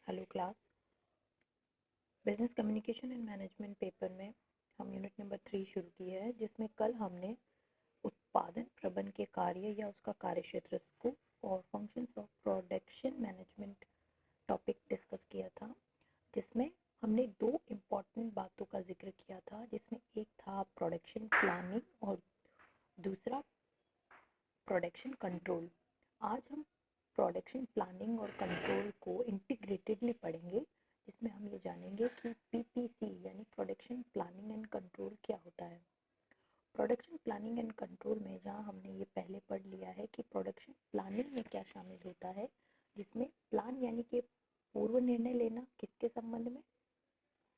Hello class. Business communication and management paper में हम unit number 3 शुरू किया है, जिसमें कल हमने उत्पादन प्रबंधन के कार्य या उसका कार्य क्षेत्र स्कोप और functions of production management topic discuss किया था, जिसमें हमने दो इम्पॉर्टेंट बातों का जिक्र किया था, जिसमें एक था प्रोडक्शन प्लानिंग और दूसरा प्रोडक्शन कंट्रोल। आज हम प्रोडक्शन प्लानिंग और कंट्रोल को इंटीग्रेटेडली पढ़ेंगे, जिसमें हम ये जानेंगे कि पीपीसी यानी प्रोडक्शन प्लानिंग एंड कंट्रोल क्या होता है। प्रोडक्शन प्लानिंग एंड कंट्रोल में जहाँ हमने ये पहले पढ़ लिया है कि प्रोडक्शन प्लानिंग में क्या शामिल होता है, जिसमें प्लान यानी कि पूर्व निर्णय लेना किसके संबंध में,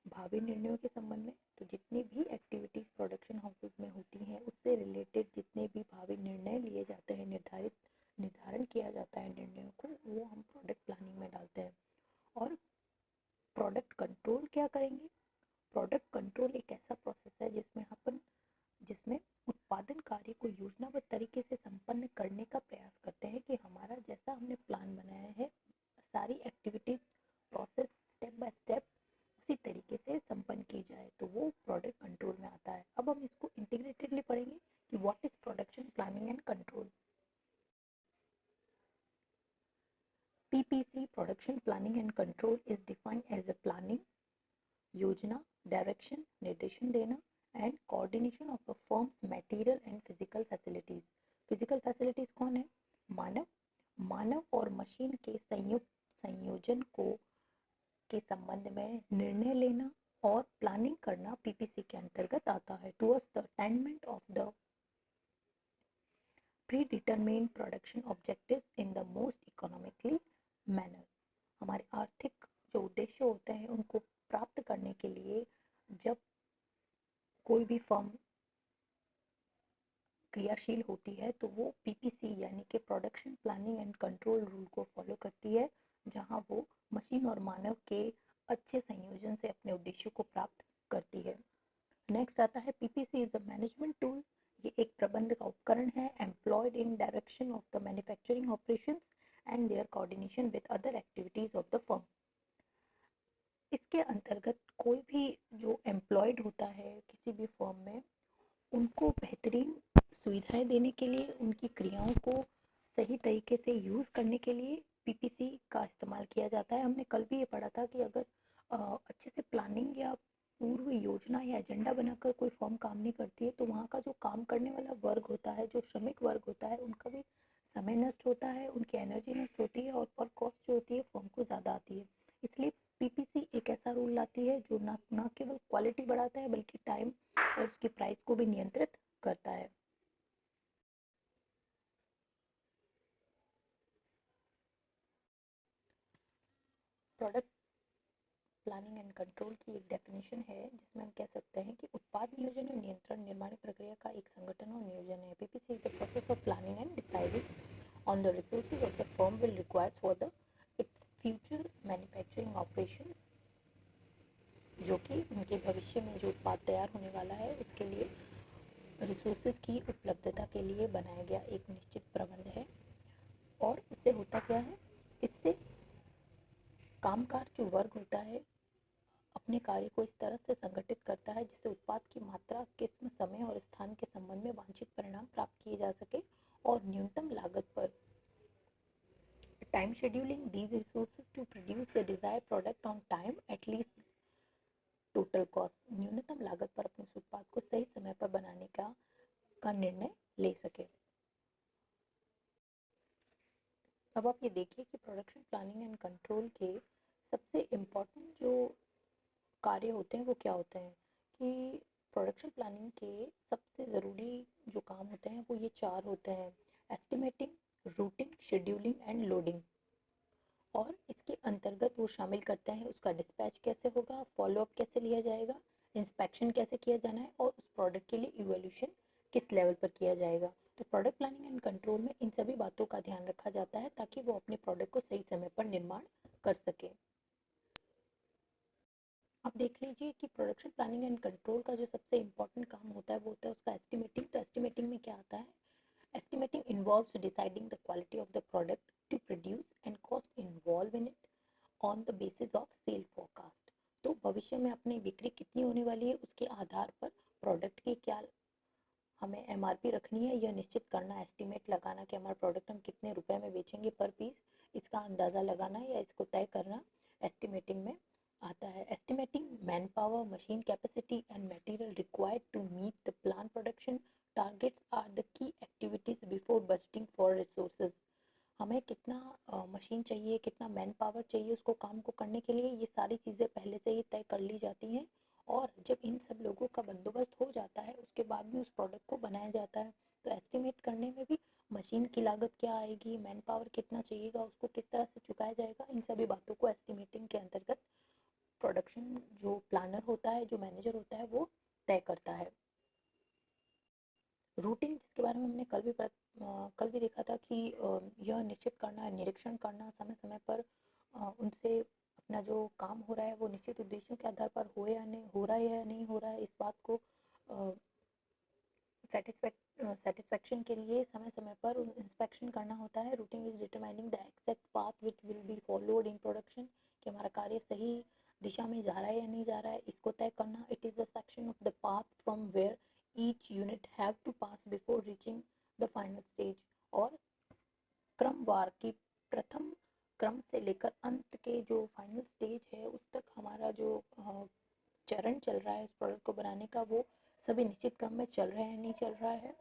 भावी निर्णयों के संबंध में। तो जितनी भी एक्टिविटीज प्रोडक्शन हाउसेस में होती हैं उससे रिलेटेड जितने भी भावी निर्णय लिए जाते हैं, निर्धारण किया जाता है निर्णयों को, वो हम प्रोडक्ट प्लानिंग में डालते हैं। और प्रोडक्ट कंट्रोल क्या करेंगे? प्रोडक्ट कंट्रोल एक ऐसा प्रोसेस है जिसमें उत्पादन कार्य को योजनाबद्ध तरीके से संपन्न करने का प्रयास करते हैं कि हमारा जैसा हमने प्लान बनाया है सारी activities process step by step उसी तरीके से संपन्न की जाए, तो वो प्रोडक्ट कंट्रोल में आता है। अब हम इसको इंटीग्रेटेडली पढ़ेंगे कि what is production planning and control. PPC production planning and control is defined as a planning, योजना, डायरेक्शन, निर्देशन देना and coordination of a firm's material and physical facilities. Physical facilities कौन है? मानव मानव और मशीन के संयोजन को के संबंध में निर्णय लेना और प्लानिंग करना पीपीसी के अंतर्गत आता है। Towards the attainment of the pre-determined production objectives in the most economically manner. हमारे आर्थिक जो उद्देश्य होते हैं उनको प्राप्त करने के लिए जब कोई भी फर्म क्रियाशील होती है तो वो पीपीसी यानी कि production planning and control rule को फॉलो करती है, जहां वो मशीन और मानव के अच्छे संयोजन से अपने उद्देश्यों को प्राप्त करती है। नेक्स्ट आता है PPC is a management tool. ये एक प्रबंध का उपकरण है employed in direction of the manufacturing operations and their coordination with other activities of the firm. इसके अंतर्गत कोई भी जो एम्प्लॉयड होता है किसी भी फर्म में, उनको बेहतरीन सुविधाएं देने के लिए, उनकी क्रियाओं को सही तरीके से यूज़ करने के लिए पीपीसी का इस्तेमाल किया जाता है। हमने कल भी ये पढ़ा था कि अगर अच्छे से प्लानिंग या पूर्व योजना या एजेंडा बनाकर कोई फर्म काम नहीं करती है तो वहाँ का जो काम करने वाला वर्ग होता है, जो श्रमिक वर्ग होता है, उनका भी समय नष्ट होता है, उनकी एनर्जी नष्ट होती है और कॉस्ट जो होती है फर्म को ज़्यादा आती है। इसलिए पीपीसी एक ऐसा रूल लाती है जो ना केवल क्वालिटी बढ़ाता है बल्कि टाइम और उसकी प्राइस को भी नियंत्रित करता है। प्रोडक्ट प्लानिंग एंड कंट्रोल की एक डेफिनेशन है जिसमें हम कह सकते हैं कि उत्पाद नियोजन और नियंत्रण निर्माण प्रक्रिया का एक संगठन और नियोजन है। PPC is the process of planning and deciding on the resources of the firm will requires for the its future manufacturing operations, जो कि उनके भविष्य में जो उत्पाद तैयार होने वाला है उसके लिए रिसोर्सेज की उपलब्धता के लिए बनाया गया एक निश्चित प्रबंध है। और उससे होता क्या है, इससे कामकाज जो वर्ग होता है अपने कार्य को इस तरह से संगठित करता है जिससे उत्पाद की मात्रा, किस्म, समय और स्थान के संबंध में वांछित परिणाम प्राप्त किए जा सके और न्यूनतम लागत पर time scheduling these resources to produce the desired product on time at least total cost, न्यूनतम लागत पर अपने उत्पाद को सही समय पर बनाने का निर्णय ले सके। अब आप ये देखिए कि प्रोडक्शन प्लानिंग एंड कंट्रोल के सबसे इम्पोर्टेंट जो कार्य होते हैं वो क्या होते हैं, कि प्रोडक्शन प्लानिंग के सबसे ज़रूरी जो काम होते हैं वो ये 4 होते हैं: estimating, routing, scheduling and loading. और इसके अंतर्गत वो शामिल करते हैं उसका डिस्पैच कैसे होगा, फॉलोअप कैसे लिया जाएगा, इंस्पेक्शन कैसे किया जाना है और उस प्रोडक्ट के लिए इवोल्यूशन किस लेवल पर किया जाएगा। तो प्रोडक्ट प्लानिंग एंड कंट्रोल में इन सभी बातों का ध्यान रखा जाता है ताकि वो अपने प्रोडक्ट को सही समय पर निर्माण कर सके। अब देख लीजिए कि प्रोडक्शन प्लानिंग एंड कंट्रोल का जो सबसे इम्पोर्टेंट काम होता है वो होता है उसका एस्टिमेटिंग। तो एस्टिमेटिंग में क्या आता है? Estimating involves deciding the quality of the product to produce and cost involve in it. On the basis of sale forecast. तो भविष्य में अपनी बिक्री कितनी होने वाली है उसके आधार पर प्रोडक्ट की क्या हमें एमआरपी रखनी है, यह निश्चित करना, एस्टिमेट लगाना कि हमारा प्रोडक्ट हम कितने रुपए में बेचेंगे पर पीस, इसका अंदाज़ा लगाना या इसको तय करना एस्टिमेटिंग में आता है। Estimating man power, machine capacity and material required to meet the plan production targets are the key activities before budgeting for resources. हमें कितना मशीन चाहिए, कितना मैन पावर चाहिए उसको काम को करने के लिए, ये सारी चीज़ें पहले से ही तय कर ली जाती हैं। और जब इन सब लोगों का बंदोबस्त हो जाता है उसके बाद भी उस प्रोडक्ट को बनाया जाता है। तो एस्टिमेट करने में भी मशीन की लागत क्या आएगी, मैन पावर कितना चाहिएगा, उसको किस तरह से चुकाया जाएगा, इन सभी बातों को एस्टिमेटिंग के अंतर्गत प्रोडक्शन जो प्लानर होता है, जो मैनेजर होता है, वो तय करता है। रूटिंग, जिसके बारे में हमने कल भी देखा था कि यह निश्चित करना, निरीक्षण करना समय समय पर उनसे अपना जो काम हो रहा है वो निश्चित उद्देश्यों के आधार पर हो या नहीं हो रहा है या नहीं हो रहा है, इस बात को सेटिस्फेक्शन के लिए समय समय पर इंस्पेक्शन करना होता है। Routing is determining the exact path which will be followed in production, कि हमारा कार्य सही दिशा में जा रहा है या नहीं जा रहा है, इसको तय करना। It is the section of the path from where each unit have to pass before reaching the final stage. और क्रमवार की प्रथम क्रम से लेकर अंत के जो फाइनल स्टेज है उस तक हमारा जो चरण चल रहा है इस प्रोडक्ट को बनाने का, वो सभी निश्चित क्रम में चल रहा है नहीं चल रहा है,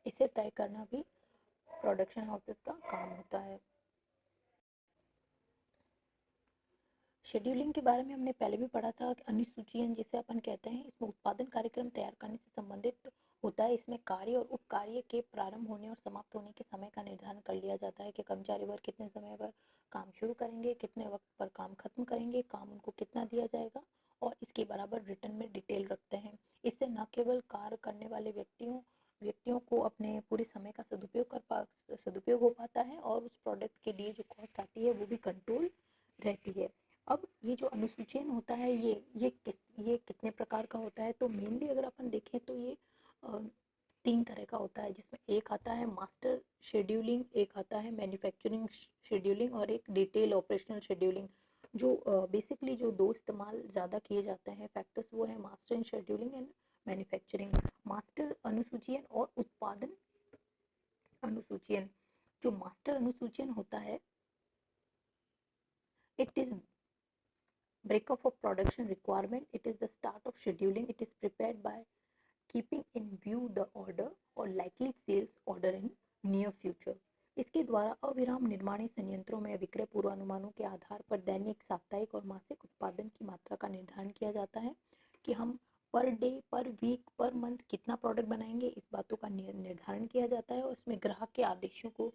इसे तय करना भी प्रोडक्शन हाउसेस का काम होता है। शेड्यूलिंग के बारे में हमने पहले भी पढ़ा था कि अनुसूचीयन जिसे अपन कहते हैं, इसमें उत्पादन कार्यक्रम तैयार करने से संबंधित होता है। इसमें कार्य और उप कार्य के प्रारंभ होने और समाप्त होने के समय का निर्धारण कर लिया जाता है कि कर्मचारी वर्ग कितने समय पर काम शुरू करेंगे, कितने वक्त पर काम खत्म करेंगे, काम उनको कितना दिया जाएगा, और इसके बराबर रिटर्न में डिटेल रखते हैं। इससे न केवल कार्य करने वाले व्यक्तियों को अपने पूरे समय का सदुपयोग हो पाता है और उस प्रोडक्ट के लिए जो कॉस्ट आती है वो भी कंट्रोल रहती है। अब ये जो अनुसूचन होता है ये कितने प्रकार का होता है, तो मेनली अगर अपन देखें तो ये अ, 3 तरह का होता है, जिसमें एक आता है मास्टर शेड्यूलिंग, एक आता है मैन्युफैक्चरिंग शेड्यूलिंग और एक डिटेल ऑपरेशनल शेड्यूलिंग। जो बेसिकली जो दो इस्तेमाल ज़्यादा किए जाते हैं फैक्टर्स वो है master scheduling and manufacturing. Master अनुसूचन और उत्पादन अनुसूचन। जो मास्टर अनुसूचन होता है, it is breakup of production requirement. It is the start of scheduling. It is prepared by keeping in view the order or likely sales order in near future. इसके द्वारा अविराम निर्माणी संयंत्रों में विक्रय पूर्वानुमानों के आधार पर दैनिक, साप्ताहिक और मासिक उत्पादन की मात्रा का निर्धारण किया जाता है कि हम पर डे, पर वीक, पर मंथ कितना प्रोडक्ट बनाएंगे, इस बातों का निर्धारण किया जाता है। और इसमें ग्राहक के आदेशों को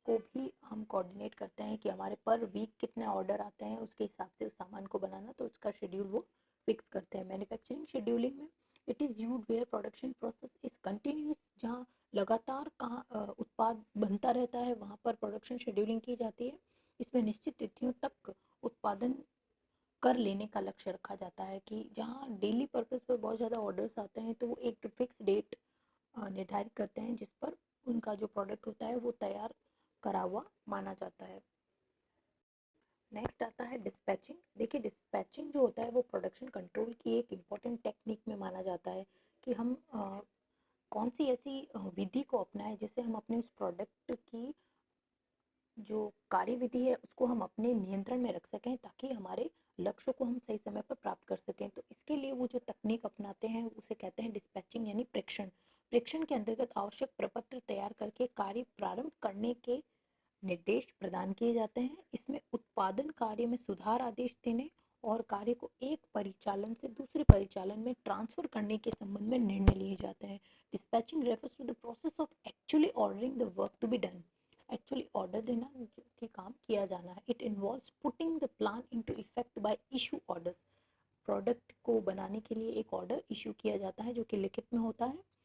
भी हम कोऑर्डिनेट करते हैं कि हमारे पर वीक कितने ऑर्डर आते हैं, उसके हिसाब से उस सामान को बनाना, तो उसका शेड्यूल वो फिक्स करते हैं। मैन्युफैक्चरिंग शेड्यूलिंग में it is used where production process is continuous, जहाँ लगातार कहाँ उत्पाद बनता रहता है वहाँ पर प्रोडक्शन शेड्यूलिंग की जाती है। इसमें निश्चित तिथियों तक उत्पादन कर लेने का लक्ष्य रखा जाता है कि जहाँ डेली पर्पस पर बहुत ज़्यादा ऑर्डर्स आते हैं तो वो एक फिक्स डेट निर्धारित करते हैं जिस पर उनका जो प्रोडक्ट होता है वो तैयार करा हुआ माना जाता है। नेक्स्ट आता है डिस्पैचिंग। देखिए डिस्पैचिंग जो होता है वो प्रोडक्शन कंट्रोल की एक इम्पॉर्टेंट टेक्निक में माना जाता है कि हम कौन सी ऐसी विधि को अपनाएं जिससे हम अपने उस प्रोडक्ट की जो कार्यविधि है उसको हम अपने नियंत्रण में रख सकें ताकि हमारे लक्ष्य को हम सही समय पर प्राप्त कर सकें। तो इसके लिए वो जो तकनीक अपनाते हैं उसे कहते हैं डिस्पैचिंग यानी प्रेक्षण। प्रेक्षण के अंतर्गत आवश्यक प्रपत्र तैयार करके कार्य प्रारंभ करने के निर्देश प्रदान किए जाते हैं। इसमें उत्पादन कार्य में सुधार आदेश देने और कार्य को एक परिचालन से दूसरे परिचालन में ट्रांसफर करने के संबंध में निर्णय लिए जाते हैं। Dispatching refers to the process of actually ordering the work to be done. Actually order देना कि काम किया जाना है। It involves putting the plan into effect by issue orders. Product को बनाने के लिए एक ऑर्डर इशू किया जाता है जो कि लिखित में होता है।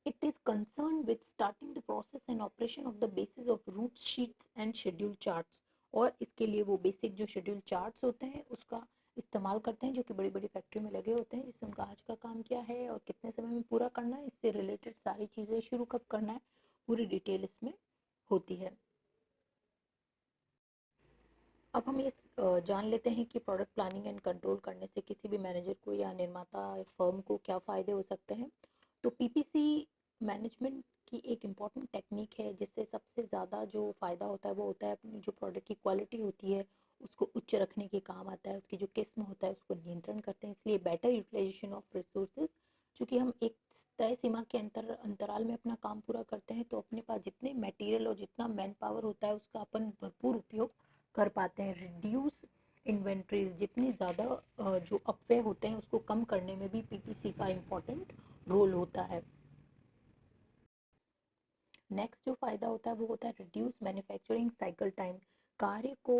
It is concerned with starting the process and operation of the basis of route sheets and schedule charts। और इसके लिए वो बेसिक जो शेड्यूल चार्ट्स होते हैं उसका इस्तेमाल करते हैं जो कि बड़ी बड़ी फैक्ट्री में लगे होते हैं, जिससे उनका आज का काम क्या है और कितने समय में पूरा करना है, इससे रिलेटेड सारी चीज़ें शुरू कब करना है पूरी डिटेल इसमें होती है। अब हम ये जान लेते हैं कि प्रोडक्ट प्लानिंग एंड कंट्रोल करने से किसी भी मैनेजर को या निर्माता फर्म को क्या फ़ायदे हो सकते हैं। तो पीपीसी मैनेजमेंट की एक इम्पॉर्टेंट टेक्निक है जिससे सबसे ज़्यादा जो फ़ायदा होता है वो होता है अपनी जो प्रोडक्ट की क्वालिटी होती है उसको उच्च रखने के काम आता है, उसकी जो किस्म होता है उसको नियंत्रण करते हैं, इसलिए बेटर यूटिलाइजेशन ऑफ रिसोर्सेज। चूँकि हम एक तय सीमा के अंतराल में अपना काम पूरा करते हैं तो अपने पास जितने मटेरियल और जितना मैन पावर होता है उसका अपन भरपूर उपयोग कर पाते हैं। रिड्यूस इन्वेंट्रीज, जितनी ज़्यादा जो अपव्यय होते हैं उसको कम करने में भी पीपीसी का इम्पोर्टेंट रोल होता है। नेक्स्ट जो फ़ायदा होता है वो होता है रिड्यूस मैन्युफैक्चरिंग साइकिल टाइम। कार्य को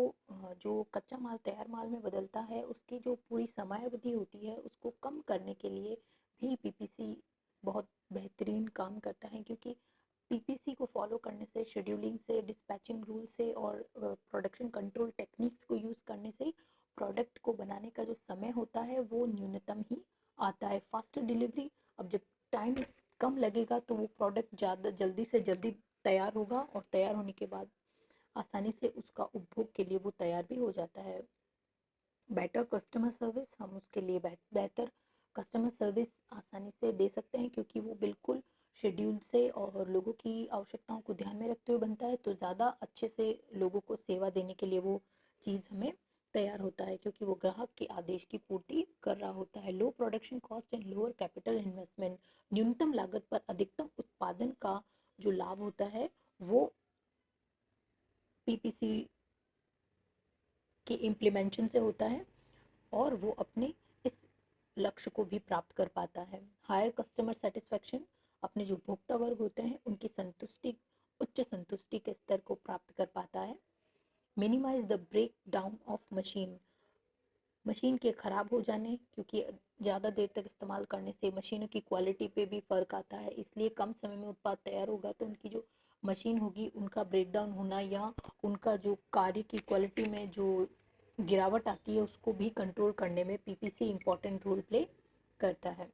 जो कच्चा माल तैयार माल में बदलता है उसकी जो पूरी समयावधि होती है उसको कम करने के लिए भी पीपीसी बहुत बेहतरीन काम करता है, क्योंकि पीपीसी को फॉलो करने से, शेड्यूलिंग से, डिस्पैचिंग रूल से और प्रोडक्शन कंट्रोल टेक्निक्स को यूज़ करने से प्रोडक्ट को बनाने का जो समय होता है वो न्यूनतम ही आता है। फास्टर डिलीवरी, अब जब टाइम कम लगेगा तो वो प्रोडक्ट ज़्यादा जल्दी से जल्दी तैयार होगा और तैयार होने के बाद आसानी से उसका उपभोग के लिए वो तैयार भी हो जाता है। बेटर कस्टमर सर्विस, हम उसके लिए बेहतर कस्टमर सर्विस आसानी से दे सकते हैं क्योंकि वो बिल्कुल शेड्यूल से और लोगों की आवश्यकताओं को ध्यान में रखते हुए बनता है, तो ज़्यादा अच्छे से लोगों को सेवा देने के लिए वो चीज़ हमें तैयार होता है क्योंकि वो ग्राहक के आदेश की पूर्ति कर रहा होता है। Low production cost and lower capital investment, न्यूनतम लागत पर अधिकतम उत्पादन का जो लाभ होता है वो पीपीसी के इम्प्लीमेंटेशन से होता है और वो अपने इस लक्ष्य को भी प्राप्त कर पाता है। हायर कस्टमर सेटिस्फेक्शन, अपने जो उपभोक्ता वर्ग होते हैं उनकी संतुष्टि, उच्च संतुष्टि के स्तर को प्राप्त कर पाता है। Minimize the break down of machine, machine के ख़राब हो जाने, क्योंकि ज़्यादा देर तक इस्तेमाल करने से मशीनों की क्वालिटी पे भी फ़र्क आता है, इसलिए कम समय में उत्पाद तैयार होगा तो उनकी जो मशीन होगी उनका ब्रेक डाउन होना या उनका जो कार्य की क्वालिटी में जो गिरावट आती है उसको भी कंट्रोल करने में पीपीसी इम्पोर्टेंट रोल प्ले करता है।